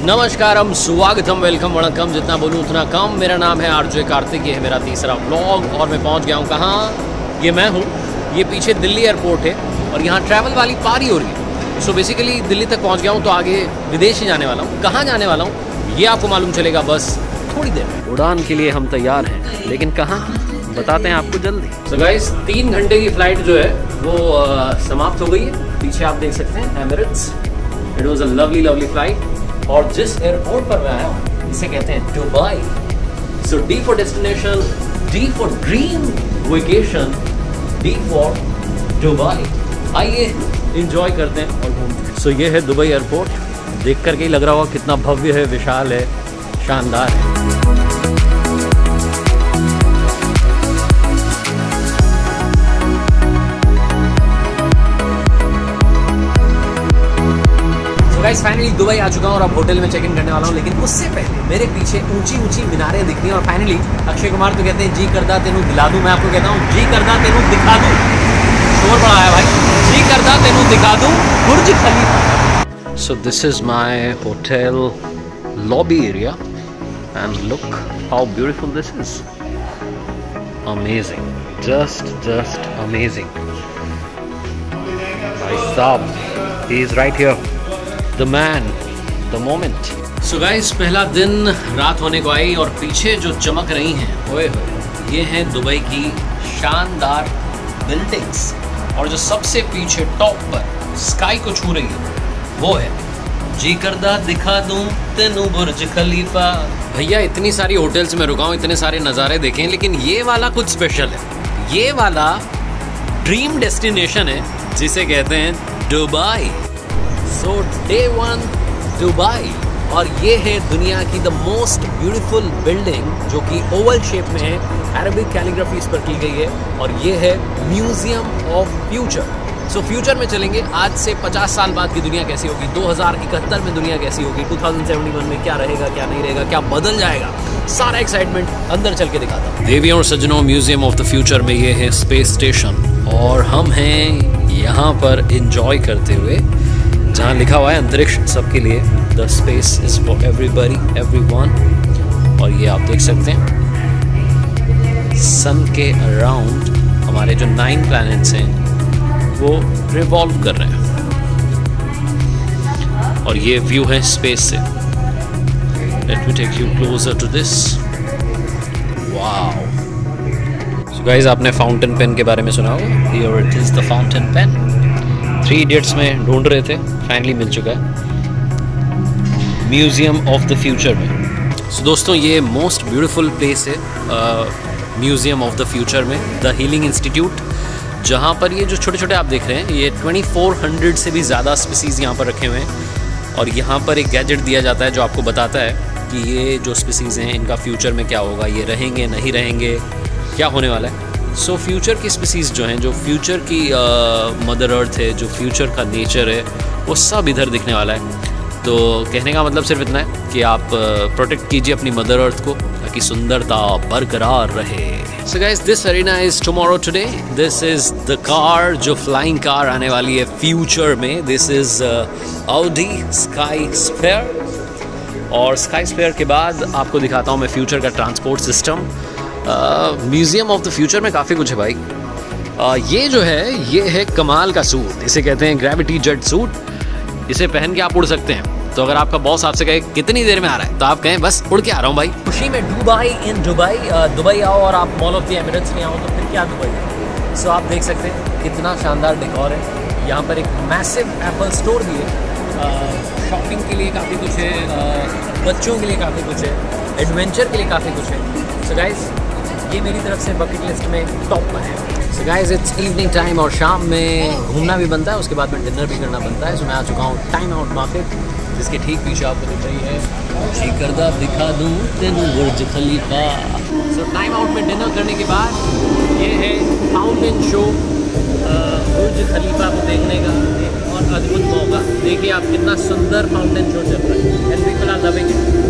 नमस्कारम, स्वागतम, वेलकम, वणक्कम, जितना बोलूँ उतना कम। मेरा नाम है आरजे कार्तिक, ये है मेरा तीसरा व्लॉग और मैं पहुँच गया हूँ कहाँ? ये मैं हूँ, ये पीछे दिल्ली एयरपोर्ट है और यहाँ ट्रैवल वाली पारी हो रही है। सो बेसिकली दिल्ली तक पहुँच गया हूँ, तो आगे विदेश ही जाने वाला हूँ। कहाँ जाने वाला हूँ ये आपको मालूम चलेगा बस थोड़ी देर में। उड़ान के लिए हम तैयार हैं, लेकिन कहाँ बताते हैं आपको जल्दी। सो गाइस, 3 घंटे की फ़्लाइट जो है वो समाप्त हो गई है। पीछे आप देख सकते हैं Emirates. It was a lovely flight. और जिस एयरपोर्ट पर मैं आया हूँ इसे कहते हैं Dubai. So D for destination, D for dream vacation, D for Dubai. आइए एंजॉय करते हैं और घूमते हैं। सो ये है दुबई एयरपोर्ट। देख करके ही लग रहा होगा कितना भव्य है, विशाल है, शानदार है। गाइस, फाइनली दुबई आ चुका हूँ और अब होटल में चेक इन करने वाला हूँ। लेकिन उससे पहले मेरे पीछे ऊंची मीनारें दिख रही हैं और फाइनली अक्षय कुमार तो कहते हैं जी करदा तेनू दिला दूँ, मैं आपको कहता हूँ जी करदा तेनू दिखा दूँ। शोर बड़ा है भाई, जी करदा तेनू दिखा दूँ Burj Khalifa. So this is my hotel lobby area and look how beautiful this is. Amazing, just amazing. भाई साहब, he is right here, The man, the moment. So guys, पहला दिन रात होने को आई और पीछे जो चमक रही हैं, ओए होए, ये हैं दुबई की शानदार बिल्डिंग्स। और जो सबसे पीछे टॉप पर स्काई को छू रही है वो है जी करदा दिखा दूं तेनू बुर्ज खलीफा। भैया, इतनी सारी होटल्स में रुका हूँ, इतने सारे नज़ारे देखें, लेकिन ये वाला कुछ स्पेशल है। ये वाला ड्रीम डेस्टिनेशन है जिसे कहते हैं दुबई। सो डे 1 दुबई। और ये है दुनिया की द मोस्ट ब्यूटीफुल बिल्डिंग जो कि ओवल शेप में है, अरबिक कैलीग्राफी इस पर की गई है और ये है museum of future. So future में चलेंगे, आज से 50 साल बाद की दुनिया कैसी होगी, 2071 में दुनिया कैसी होगी, 2071 में क्या रहेगा, क्या नहीं रहेगा, क्या बदल जाएगा, सारा एक्साइटमेंट अंदर चल के दिखाता हूँ। देवियों और सज्जनों, म्यूजियम ऑफ द फ्यूचर में ये है स्पेस स्टेशन और हम हैं यहाँ पर इंजॉय करते हुए, जहाँ लिखा हुआ है अंतरिक्ष सबके लिए, the space is for everybody everyone. और ये आप देख सकते हैं सन के अराउंड हमारे जो 9 प्लैनेट्स हैं वो रिवॉल्व कर रहे हैं और ये व्यू है स्पेस से। Let me take you closer to this. Wow. So guys, आपने फाउंटेन पेन के बारे में सुना होगा। Here it is the fountain pen. 3 idiots में ढूंढ रहे थे, फाइनली मिल चुका है म्यूजियम ऑफ द फ्यूचर में। सो दोस्तों, ये मोस्ट ब्यूटीफुल प्लेस है म्यूजियम ऑफ द फ्यूचर में, द हीलिंग इंस्टीट्यूट, जहाँ पर ये जो छोटे छोटे आप देख रहे हैं, ये 2400 से भी ज़्यादा स्पीसीज़ यहाँ पर रखे हुए हैं। और यहाँ पर एक गैजेट दिया जाता है जो आपको बताता है कि ये जो स्पीसीज़ हैं इनका फ्यूचर में क्या होगा, ये रहेंगे नहीं रहेंगे, क्या होने वाला है। सो फ्यूचर की स्पीसीज़ जो हैं, जो फ्यूचर की मदर अर्थ है, जो फ्यूचर का नेचर है, वो सब इधर दिखने वाला है। तो कहने का मतलब सिर्फ इतना है कि आप प्रोटेक्ट कीजिए अपनी मदर अर्थ को ताकि सुंदरता बरकरार रहे। So guys, this arena is tomorrow today. This is the car, जो फ्लाइंग कार आने वाली है फ्यूचर में। This is Audi sky sphere. और स्काई स्फीयर के बाद आपको दिखाता हूँ मैं फ्यूचर का transport system. Museum of the future में काफ़ी कुछ है भाई। ये जो है, ये है कमाल का सूट, इसे कहते हैं ग्रेविटी जेट सूट। इसे पहन के आप उड़ सकते हैं। तो अगर आपका बॉस आपसे कहे कितनी देर में आ रहा है, तो आप कहें बस उड़ के आ रहा हूँ भाई। खुशी में दुबई इन दुबई। दुबई आओ और आप मॉल ऑफ द एमिरेट्स में आओ तो फिर क्या दुबई। सो आप देख सकते हैं कितना शानदार डेकोर है। यहाँ पर एक मैसिव एप्पल स्टोर भी है। शॉपिंग के लिए काफ़ी कुछ है, बच्चों के लिए काफ़ी कुछ है, एडवेंचर के लिए काफ़ी कुछ है। सो गाइस, ये मेरी तरफ से बकेट लिस्ट में टॉप पर है। So guys, it's evening time और शाम में घूमना भी बनता है, उसके बाद में डिनर भी करना बनता है। सो मैं आ चुका हूँ टाइम आउट मार्केट, जिसके ठीक पीछे आपको दिख रही है जी करदा दिखा दूँ तेनू बुर्ज खलीफा। सो टाइम आउट में डिनर करने के बाद ये है फाउंटेन शो बुर्ज खलीफा को देखने का एक और अद्भुत मौका। देखिए आप कितना सुंदर फाउंटेन शो चल रहा है and people are loving it.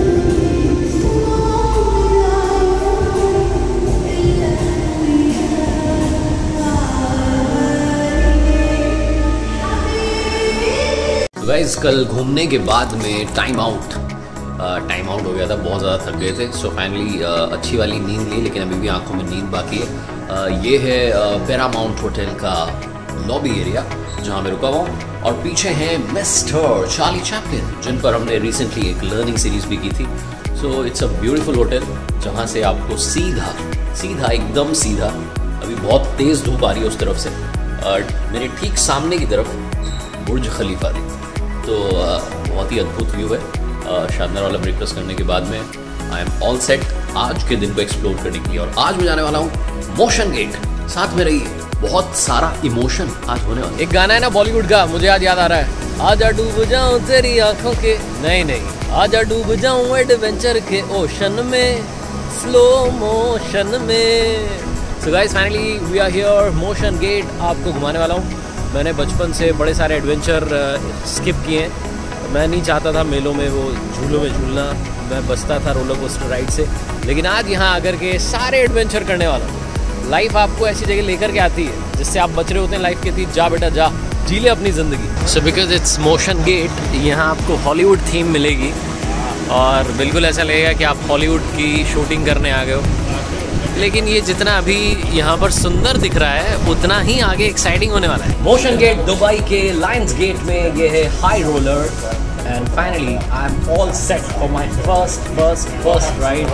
Guys, कल घूमने के बाद में टाइम आउट टाइम आउट हो गया था, बहुत ज़्यादा थक गए थे। सो फाइनली अच्छी वाली नींद ली, लेकिन अभी भी आंखों में नींद बाकी है। ये है पैरामाउंट होटल का लॉबी एरिया जहाँ मैं रुका हुआ हूँ, और पीछे हैं मिस्टर चार्ली चैपलिन, जिन पर हमने रिसेंटली एक लर्निंग सीरीज भी की थी। So it's a beautiful hotel जहाँ से आपको सीधा एकदम सीधा, अभी बहुत तेज़ धूप आ रही है उस तरफ से, मेरे ठीक सामने की तरफ बुर्ज खलीफा थी। तो बहुत ही अद्भुत व्यू है। शानदार वाला ब्रेकफास्ट करने के बाद में आई एम ऑल सेट आज के दिन को एक्सप्लोर करने के लिए। और आज मैं जाने वाला हूँ मोशन गेट, साथ में रहिए, बहुत सारा इमोशन आज होने वाला। एक गाना है ना बॉलीवुड का, मुझे आज याद आ रहा है, आजा डूब जाऊं तेरी आंखों के, नहीं आजा डूब जाऊं एडवेंचर के ओशन में, स्लो मोशन में। So guys finally we are here motion gate, आपको घुमाने वाला हूँ। मैंने बचपन से बड़े सारे एडवेंचर स्किप किए हैं। मैं नहीं चाहता था मेलों में वो झूलों में झूलना, मैं बचता था रोलर कोस्टर राइड से, लेकिन आज यहाँ आकर के सारे एडवेंचर करने वाला हूँ। लाइफ आपको ऐसी जगह लेकर के आती है जिससे आप बच रहे होते हैं लाइफ के थी, जा बेटा जा, जी ले अपनी ज़िंदगी। So because it's motion gate, यहाँ आपको हॉलीवुड थीम मिलेगी और बिल्कुल ऐसा लगेगा कि आप हॉलीवुड की शूटिंग करने आ गए हो। लेकिन ये जितना अभी यहाँ पर सुंदर दिख रहा है, उतना ही आगे एक्साइटिंग होने वाला है। मोशन गेट दुबई के लायंस गेट में ये है high roller, and finally I am all set for my first ride.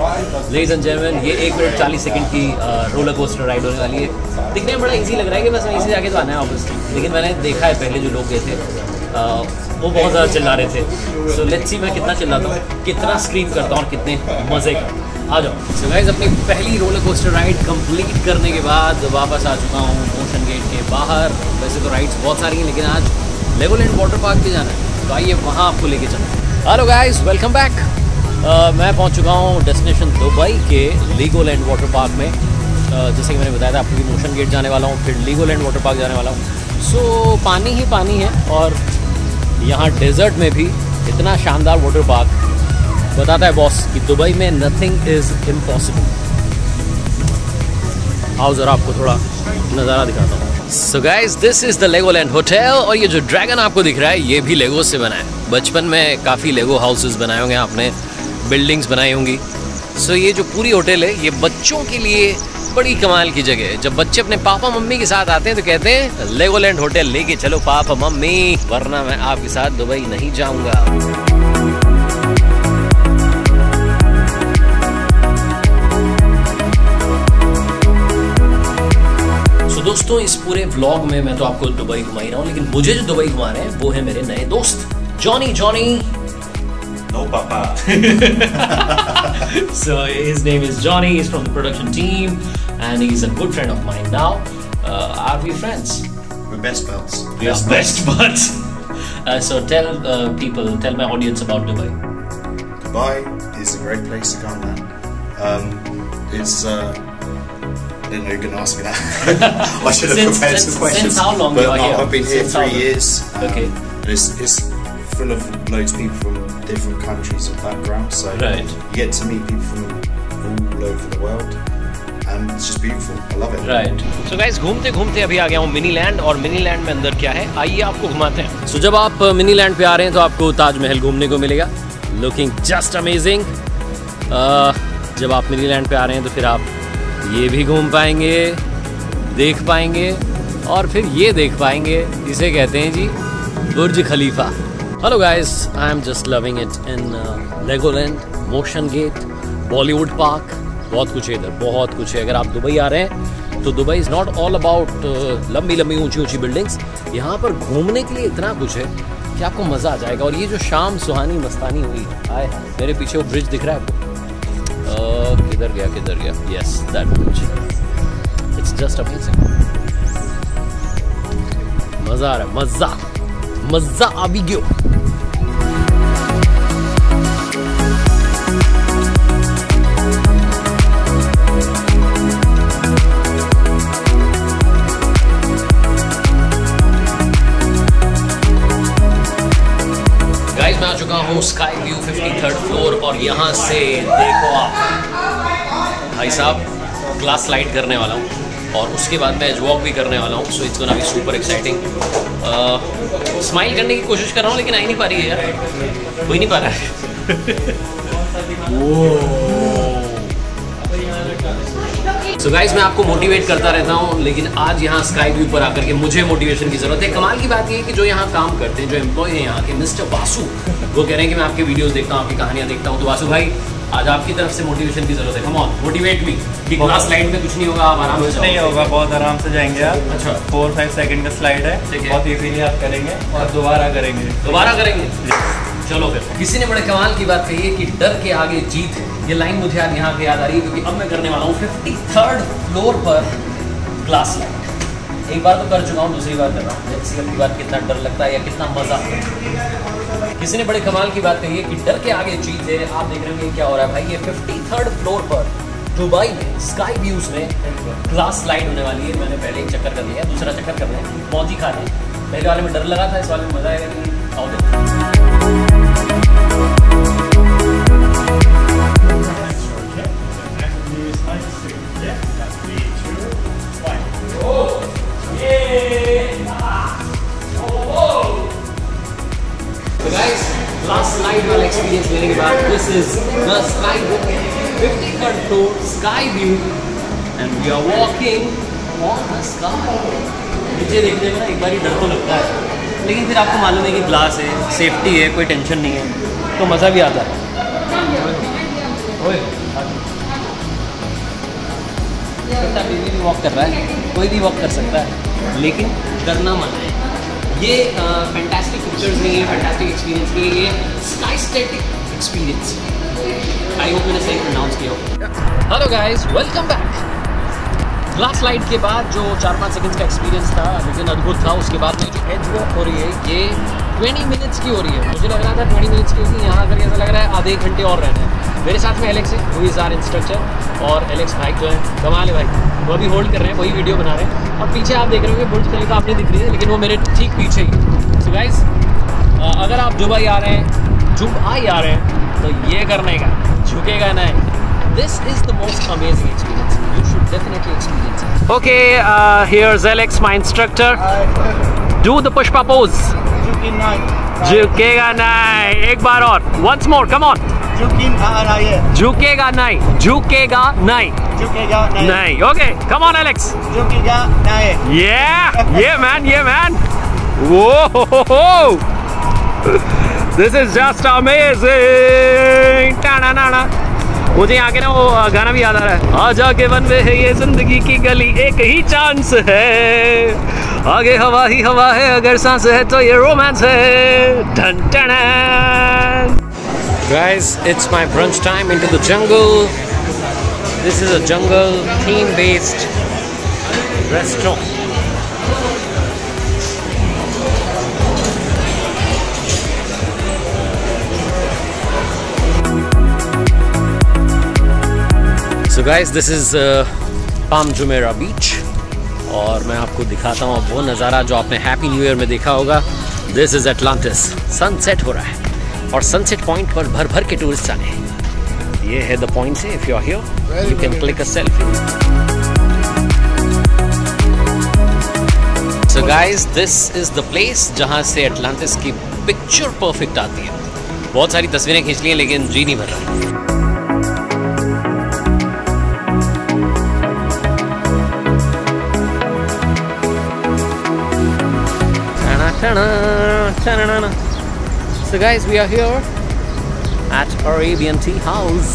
Ladies and gentleman, ये 1 मिनट 40 सेकंड की रोलर कोस्टर राइड होने वाली है। दिखने में बड़ा इजी लग रहा है कि बस वहीं से जाके तो आना है ऑब्वियसली, लेकिन मैंने देखा है पहले जो लोग गए थे वो बहुत ज़्यादा चिल्ला रहे थे। सो लेट्स सी मैं कितना चिल्लाता हूँ, कितना स्क्रीम करता हूँ और कितने मज़े करता हूँ। आ जाओ। सो गाइस, अपनी पहली रोलर कोस्टर राइड कंप्लीट करने के बाद वापस आ चुका हूँ मोशन गेट के बाहर। वैसे तो राइड्स बहुत सारी हैं, लेकिन आज लेगोलैंड वाटर पार्क भी जाना है, तो आइए वहाँ आपको लेके चलते। Hello guys, welcome back. मैं पहुँच चुका हूँ डेस्टिनेशन दुबई के लेगोलैंड वाटर पार्क में। जैसे कि मैंने बताया था आपको कि मोशन गेट जाने वाला हूँ, फिर लेगोलैंड वाटर पार्क जाने वाला हूँ। सो पानी ही पानी है, और यहाँ डेजर्ट में भी इतना शानदार वाटर पार्क। बताता है बॉस कि दुबई में नथिंग इज इम्पॉसिबल। आओ जरा आपको थोड़ा नज़ारा दिखाता हूँ। सो guys, this is the Legoland hotel, और ये जो ड्रैगन आपको दिख रहा है ये भी लेगो से बना है। बचपन में काफ़ी लेगो हाउसेस बनाए होंगे आपने, बिल्डिंग्स बनाई होंगी। सो ये जो पूरी होटल है ये बच्चों के लिए बड़ी कमाल की जगह है। जब बच्चे अपने पापा मम्मी के साथ आते हैं तो कहते हैं लेगोलैंड होटल लेके चलो पापा मम्मी, वरना मैं आपके साथ दुबई नहीं जाऊंगा। दोस्तों, इस पूरे व्लॉग में मैं तो आपको दुबई घुमा ही रहा हूँ, लेकिन मुझे जो दुबई घुमा रहे हैं वो है मेरे नए दोस्त जॉनी। नो पापा। So his name is Johnny. He's from the production team, and he's a good friend of mine now. Are we friends? We're best buds. We are best buds. So tell my audience about Dubai. Dubai is a great place to come, man. It's I didn't know you were going to ask me that. I should have prepared some questions. Since how long you are here? I've been here 3 years. Okay. It's full of loads of people from different countries and backgrounds. So right. You get to meet people from all over the world, and it's just beautiful. I love it. Right. So guys, घूमते घूमते अभी आ गया हूँ mini land, और mini land में अंदर क्या है आइए आपको घुमाते हैं। So जब आप मिनी लैंड पे आ रहे हैं तो आपको ताजमहल घूमने को मिलेगा, लुकिंग जस्ट अमेजिंग। जब आप मिनी लैंड पे आ रहे हैं तो फिर आप ये भी घूम पाएंगे, देख पाएंगे, और फिर ये देख पाएंगे, इसे कहते हैं जी Burj Khalifa. Hello guys, I am just loving it in Legoland, Motiongate, Bollywood park. बहुत कुछ है इधर, बहुत कुछ है। अगर आप दुबई आ रहे हैं तो Dubai is not all about लंबी लंबी ऊंची ऊंची बिल्डिंग्स। यहाँ पर घूमने के लिए इतना कुछ है कि आपको मज़ा आ जाएगा। और ये जो शाम सुहानी मस्तानी हुई है, मेरे पीछे वो ब्रिज दिख रहा है आपको, किधर गया? Yes, that bridge. It's just amazing. मज़ा आ रहा है, मज़ा आ भी गयो। गाइस, मैं आ चुका हूँ स्काई व्यू 53rd फ्लोर, और यहाँ से देखो आप भाई साहब ग्लास स्लाइड करने वाला हूँ। और उसके बाद मैं एज वॉक भी करने वाला हूँ। So it's gonna be super exciting. Smile करने की कोशिश कर रहा हूँ लेकिन आ ही नहीं पा रही है यार, हो ही नहीं पा रहा है। सो गाइज मैं आपको मोटिवेट करता रहता हूँ, लेकिन आज यहाँ स्काई व्यू पर आकर के मुझे मोटिवेशन की ज़रूरत है। कमाल की बात ये है कि जो यहाँ काम करते हैं, जो एम्प्लॉय हैं यहाँ के, मिस्टर वासु, वो कह रहे हैं कि मैं आपके वीडियोस देखता हूँ, आपकी कहानियाँ देखता हूँ। तो वासु भाई आज आपकी तरफ से मोटिवेशन की ज़रूरत है। कम ऑन, मोटिवेट मी कि क्लास स्लाइड में कुछ नहीं होगा, आप आराम से नहीं होगा, बहुत आराम से जाएंगे आप। अच्छा 4-5 सेकंड का स्लाइड है, बहुत इजीली आप करेंगे और दोबारा करेंगे। चलो फिर। किसी ने बड़े कमाल की बात कही है कि डर के आगे जीत है। ये लाइन मुझे आज यहाँ पे याद आ रही है क्योंकि अब मैं करने वाला हूँ 53rd फ्लोर पर ग्लास स्लाइड। एक बार तो कर चुका हूँ, दूसरी बार कर रहा हूँ। लेट्स सी अगली बार कितना डर लगता है या कितना मजा आता है। किसी ने बड़े कमाल की बात कही है कि डर के आगे जीत है। आप देख रहे होंगे क्या हो रहा है भाई, ये 53rd फ्लोर पर दुबई में स्काई व्यूज में ग्लास स्लाइड होने वाली है। मैंने पहले एक चक्कर कर लिया, दूसरा चक्कर कर रहे हैं, मौज ही खा रहे हैं। पहले वाले में डर लगा था, इस वाले में मजा आएगा कि आओ देखो। Last slide वाला एक्सपीरियंस लेने के बाद this is the sky 53rd floor sky view and we are walking on the sky. नीचे देखने में ना एक बार ही डर तो लगता है, लेकिन फिर आपको मालूम है कि ग्लास है, सेफ्टी है, कोई टेंशन नहीं है, तो मज़ा भी आता है। छोटा बेबी भी वॉक कर रहा है, कोई भी वॉक कर सकता है, लेकिन डरना मत है। ये फैंटास्टिक पिक्चर्स नहीं है, फैंटास्टिक एक्सपीरियंस नहीं है, ये sky static experience. I hope मैंने सही प्रोनाउंस किया हो। Hello guys, welcome back. Glass slide के बाद जो 4-5 सेकंड्स का एक्सपीरियंस था, लेकिन अद्भुत था। उसके बाद में जो एज वॉक हो रही है ये 20 मिनट्स की हो रही है। मुझे लग रहा था 20 मिनट्स की, यहाँ आकर ऐसा लग रहा है आधे घंटे और रहना है। मेरे साथ में एलेक्स है, हु इज़ आवर इंस्ट्रक्टर, और एलेक्स भाई जो है कमाल है भाई, वो अभी होल्ड कर रहे हैं, वही वीडियो बना रहे हैं। और पीछे आप देख रहे होंगे बुर्ज खलीफा आपने दिख रही है, लेकिन वो मेरे ठीक पीछे ही। सो गाइस अगर आप दुबई आ रहे हैं, दुबई आ रहे हैं, तो ये करने का, झुकेगा नहीं। This is the most amazing experience. You should definitely experience it. Okay, here's Alex, my instructor. Do the pushpa pose. झुकेगा नहीं। एक बार और, once more, come on. झुकेगा नहीं, झुकेगा नहीं, झुकेगा नहीं। Okay, come on, Alex. झुकेगा नहीं। Yeah, man. Whoa! This is just amazing. Ta-na-na-na. मुझे यहाँ के ना वो गाना भी याद आ रहा है, आजा के वन में है ये जिंदगी की गली, एक ही चांस है, आगे हवा ही हवा है, अगर सांस है तो ये रोमांस है। Done done. Guys, it's my brunch time into the jungle. This is a jungle theme-based restaurant. So guys, this is Palm Jumeirah Beach, और मैं आपको दिखाता हूँ वो नज़ारा जो आपने हैप्पी न्यू ईयर में देखा होगा। This is Atlantis. सनसेट हो रहा है और सनसेट पॉइंट पर भर भर के टूरिस्ट आने हैं। ये है द पॉइंट से, if you are here you can click a selfie. So guys, this is the place जहाँ से एटलांटिस की पिक्चर परफेक्ट आती है। बहुत सारी तस्वीरें खींच ली हैं लेकिन जी नहीं भर रहा। So guys, we are here at Arabian Tea House.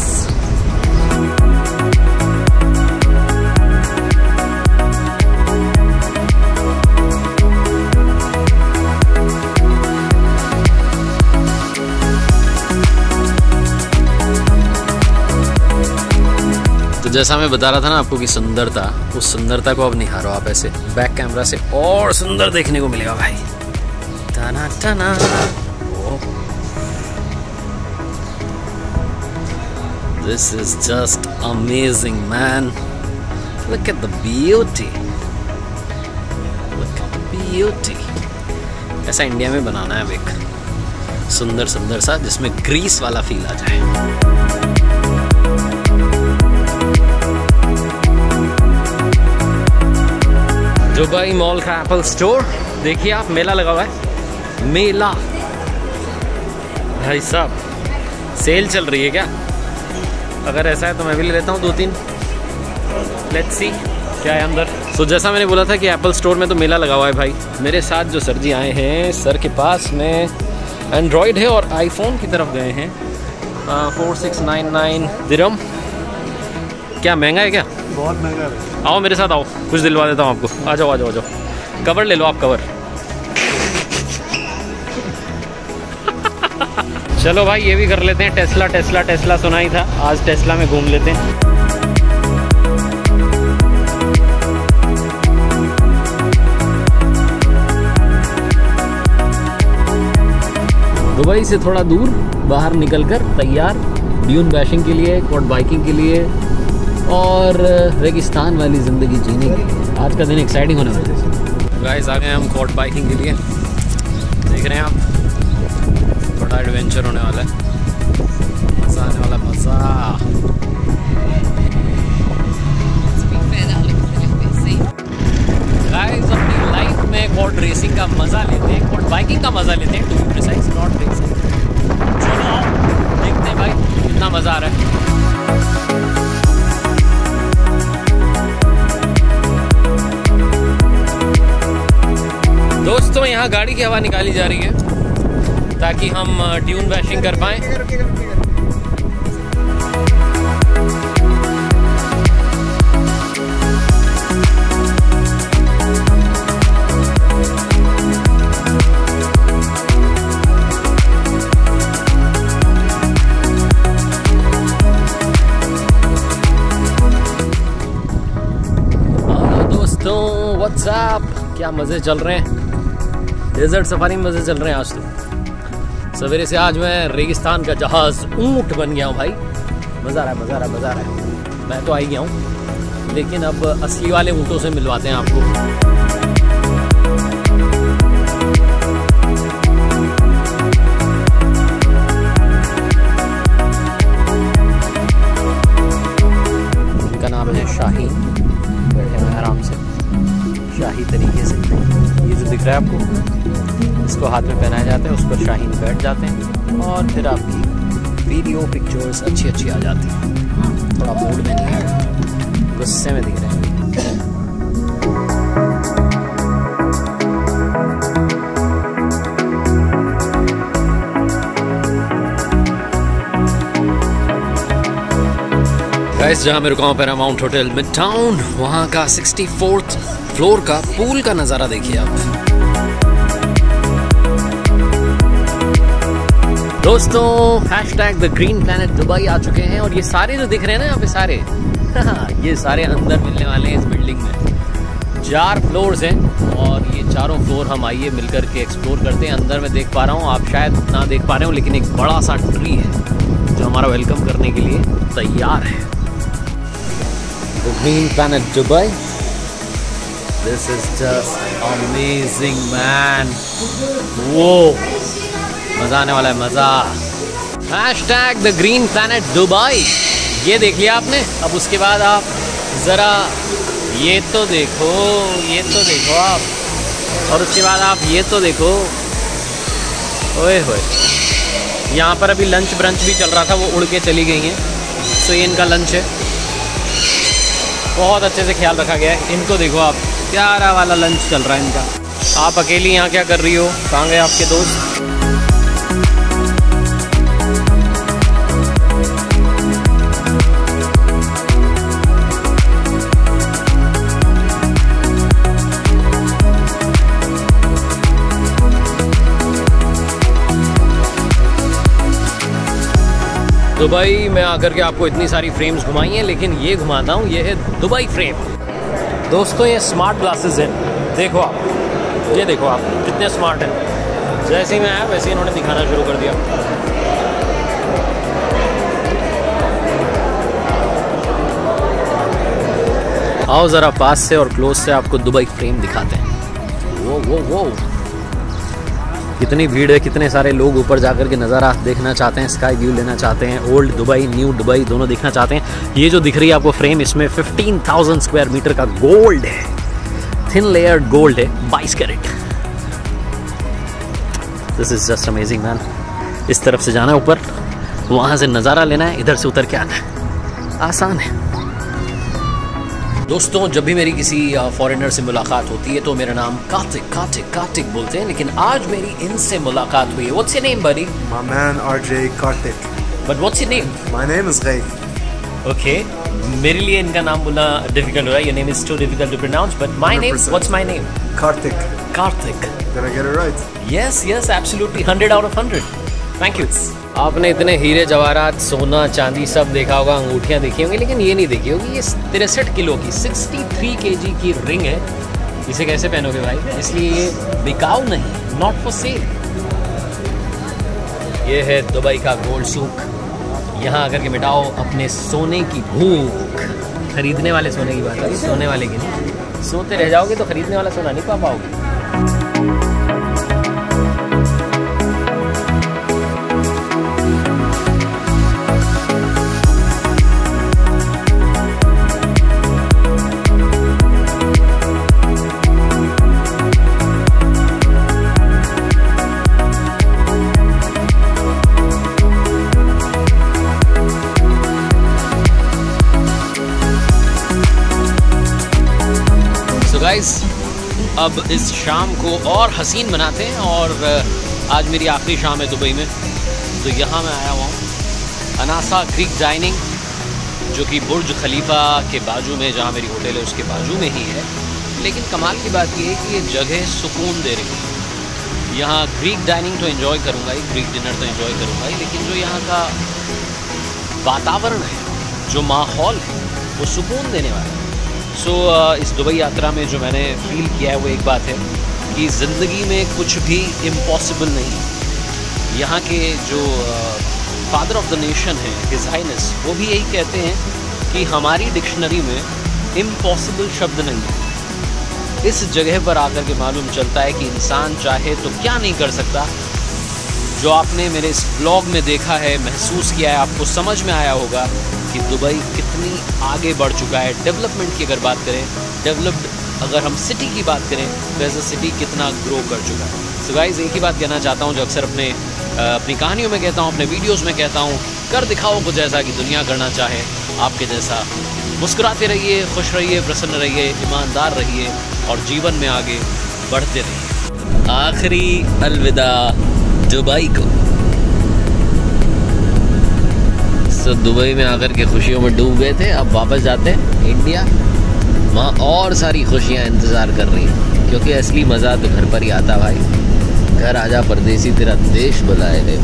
तो जैसा मैं बता रहा था ना आपको कि सुंदरता, उस सुंदरता को अब निहारो आप ऐसे बैक कैमरा से, और सुंदर देखने को मिलेगा भाई। टना टना। This is just amazing, man. Look at the beauty. Look at the beauty. ऐसा इंडिया में बनाना है अब एक सुंदर सुंदर सा, जिसमें ग्रीस वाला फील आ जाए। दुबई मॉल का एप्पल स्टोर। देखिए आप, मेला लगा हुआ है, मेला भाई साहब। सेल चल रही है क्या? अगर ऐसा है तो मैं भी ले लेता हूँ 2-3। लेट्स सी क्या है अंदर। तो जैसा मैंने बोला था कि एप्पल स्टोर में तो मेला लगा हुआ है भाई। मेरे साथ जो सर जी आए हैं, सर के पास में एंड्रॉयड है और आईफोन की तरफ गए हैं। 4699 दिरहम। क्या महंगा है क्या? बहुत महंगा है। आओ मेरे साथ आओ, कुछ दिलवा देता हूँ आपको। आ जाओ आ जाओ आ जाओ। कवर ले लो आप, कवर। चलो भाई ये भी कर लेते हैं। टेस्ला टेस्ला टेस्ला सुना ही था, आज टेस्ला में घूम लेते हैं। दुबई से थोड़ा दूर बाहर निकलकर तैयार ड्यून बैशिंग के लिए, क्वाड बाइकिंग के लिए और रेगिस्तान वाली ज़िंदगी जीने के लिए। आज का दिन एक्साइटिंग होने वाला है। गाइस आ गए हम क्वाड बाइकिंग के लिए। देख रहे हैं आप, बड़ा एडवेंचर होने वाला है, मज़ा आने वाला, मज़ा। गाइस अपनी लाइफ में क्वाड रेसिंग का मज़ा लेते हैं, क्वाड बाइकिंग का मज़ा लेते हैं, to be precise, not racing. चलो आओ देखते हैं भाई कितना मज़ा आ रहा है। दोस्तों यहाँ गाड़ी की हवा निकाली जा रही है ताकि हम ड्यून बैशिंग कर पाएँ। दोस्तों व्हाट्सएप, क्या मज़े चल रहे हैं। डेजर्ट सफारी में मज़े चल रहे हैं आज तो। सवेरे से आज मैं रेगिस्तान का जहाज़ ऊँट बन गया हूँ भाई। मज़ा आ रहा है, मज़ा आ रहा है, मज़ा आ रहा है। मैं तो आ ही गया हूँ, लेकिन अब असली वाले ऊँटों से मिलवाते हैं आपको। इनका नाम है शाहीन। बैठे हुए आराम से शाही तरीके से। ये जो दिख रहा है आपको, इसको हाथ में पहनाया जाता है, उस पर शाहीन बैठ जाते हैं और फिर आपकी वीडियो पिक्चर्स अच्छी अच्छी आ जाती हैं। थोड़ा मूड में नहीं है, गुस्से में दिख रहे हैं। गाइस जहाँ मैं रुका हूँ पैरामाउंट होटल मिडटाउन, वहाँ का 64th फ्लोर का पूल का नज़ारा देखिए आप। दोस्तों hashtag the Green Planet Dubai आ चुके हैं और ये सारे जो दिख रहे हैं ना यहाँ पे सारे ये सारे अंदर मिलने वाले हैं इस बिल्डिंग में। 4 फ्लोर्स हैं और ये चारों फ्लोर हम आइए मिलकर के एक्सप्लोर करते हैं। अंदर मैं देख पा रहा हूँ, आप शायद ना देख पा रहे हो, लेकिन एक बड़ा सा ट्री है जो हमारा वेलकम करने के लिए तैयार है। The Green Planet Dubai. This is just amazing man. Whoa, मजा आने वाला है, मजा। Hashtag The Green Planet Dubai. ये देख लिया आपने। अब उसके बाद आप जरा ये तो देखो, ये तो देखो आप, और उसके बाद आप ये तो देखो। ओए होए, यहाँ पर अभी लंच ब्रंच भी चल रहा था, वो उड़ के चली गई हैं। तो ये इनका लंच है, बहुत अच्छे से ख्याल रखा गया है। इनको देखो आप, प्यारा वाला लंच चल रहा है इनका। आप अकेली यहाँ क्या कर रही हो? कहाँ गए आपके दोस्त? दुबई में आकर के आपको इतनी सारी फ्रेम्स घुमाई हैं, लेकिन ये घुमाता हूँ, ये है दुबई फ्रेम। दोस्तों ये स्मार्ट ग्लासेस हैं, देखो आप, ये देखो आप कितने स्मार्ट हैं। जैसे ही मैं आया वैसे ही इन्होंने दिखाना शुरू कर दिया। आओ ज़रा पास से और क्लोज से आपको दुबई फ्रेम दिखाते हैं। वो कितनी भीड़ है, कितने सारे लोग ऊपर जाकर के नज़ारा देखना चाहते हैं, स्काई व्यू लेना चाहते हैं, ओल्ड दुबई न्यू दुबई दोनों देखना चाहते हैं। ये जो दिख रही है आपको फ्रेम, इसमें 15,000 स्क्वायर मीटर का गोल्ड है, थिन लेयर्ड गोल्ड है, 22 carat. This is just amazing man. इस तरफ से जाना है ऊपर, वहाँ से नज़ारा लेना है, इधर से उतर के आना है, आसान है। दोस्तों जब भी मेरी किसी फॉरेनर से मुलाकात होती है तो मेरा नाम कार्तिक बोलते हैं, लेकिन आज मेरी इनसे मुलाकात हुई है। What's your name buddy? My man RJ Kartik. But what's your name? My name is Ray. Okay, मेरे लिए इनका नाम बोलना डिफिकल्ट हो रहा है। Your name is too difficult to pronounce, but my name, 100%. What's my name? Kartik. Kartik. Did I get it right? Yes yes absolutely, 100 out of 100। Thank you. आपने इतने हीरे जवाहरात, सोना चांदी सब देखा होगा, अंगूठियाँ देखी होंगी, लेकिन ये नहीं देखी होगी। ये 63 किलो की 63 kg की रिंग है। इसे कैसे पहनोगे भाई? इसलिए ये बिकाऊ नहीं, नॉट फॉर सेल। ये है दुबई का गोल्ड सूक। यहाँ आकर के मिटाओ अपने सोने की भूख। खरीदने वाले सोने की बात है, सोने वाले की नहीं। सोते रह जाओगे तो खरीदने वाला सोना नहीं पा पाओगे। गाइस अब इस शाम को और हसीन बनाते हैं, और आज मेरी आखिरी शाम है दुबई में। तो यहाँ मैं आया हुआ हूँ अनासा ग्रीक डाइनिंग, जो कि बुर्ज खलीफा के बाजू में, जहाँ मेरी होटल है उसके बाजू में ही है। लेकिन कमाल की बात ये है कि ये जगह सुकून दे रही है। यहाँ ग्रीक डाइनिंग तो एंजॉय करूँगा ही, ग्रीक डिनर तो एंजॉय करूँगा ही, लेकिन जो यहाँ का वातावरण है, जो माहौल है, वो सुकून देने वाला है। सो इस दुबई यात्रा में जो मैंने फील किया है वो एक बात है कि ज़िंदगी में कुछ भी इम्पॉसिबल नहीं है। यहाँ के जो फादर ऑफ द नेशन है, हिज हाइनेस, वो भी यही कहते हैं कि हमारी डिक्शनरी में इम्पॉसिबल शब्द नहीं है। इस जगह पर आकर के मालूम चलता है कि इंसान चाहे तो क्या नहीं कर सकता। जो आपने मेरे इस ब्लॉग में देखा है, महसूस किया है, आपको समझ में आया होगा कि दुबई कितनी आगे बढ़ चुका है। डेवलपमेंट की अगर बात करें, डेवलप्ड अगर हम सिटी की बात करें तो एज अ सिटी कितना ग्रो कर चुका है। सो गाइस एक ही बात कहना चाहता हूँ, जो अक्सर अपनी कहानियों में कहता हूँ, अपने वीडियोज़ में कहता हूँ, कर दिखाओ कुछ ऐसा कि दुनिया करना चाहे आपके जैसा। मुस्कुराते रहिए, खुश रहिए, प्रसन्न रहिए, ईमानदार रहिए और जीवन में आगे बढ़ते रहिए। आखिरी अलविदा दुबई को। सो दुबई में आकर के खुशियों में डूब गए थे, अब वापस जाते हैं इंडिया। वहाँ और सारी खुशियाँ इंतज़ार कर रही हैं, क्योंकि असली मज़ा तो घर पर ही आता भाई। घर आजा परदेसी, तेरा देश बुलाए रे।